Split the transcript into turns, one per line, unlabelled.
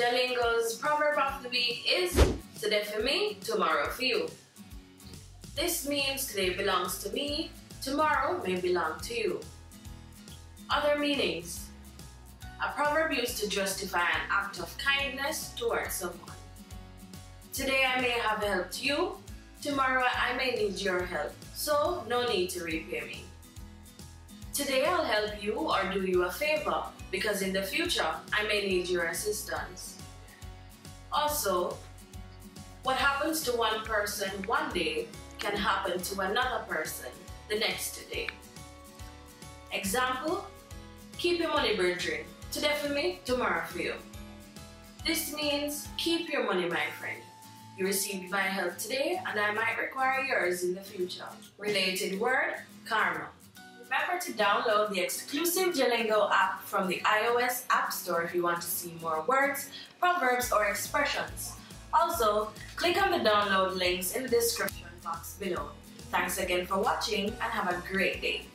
JaLingo's proverb of the week is today for me, tomorrow for you. This means today belongs to me, tomorrow may belong to you. Other meanings. A proverb used to justify an act of kindness towards someone. Today I may have helped you, tomorrow I may need your help, so no need to repay me. Today I'll help you or do you a favor because in the future I may need your assistance. Also, what happens to one person one day can happen to another person the next day. Example, keep your money brethren. Today for me, tomorrow for you. This means keep your money, my friend. You received my help today and I might require yours in the future. Related word, karma. Remember to download the exclusive JaLingo app from the iOS App Store if you want to see more words, proverbs, or expressions. Also, click on the download links in the description box below. Thanks again for watching and have a great day.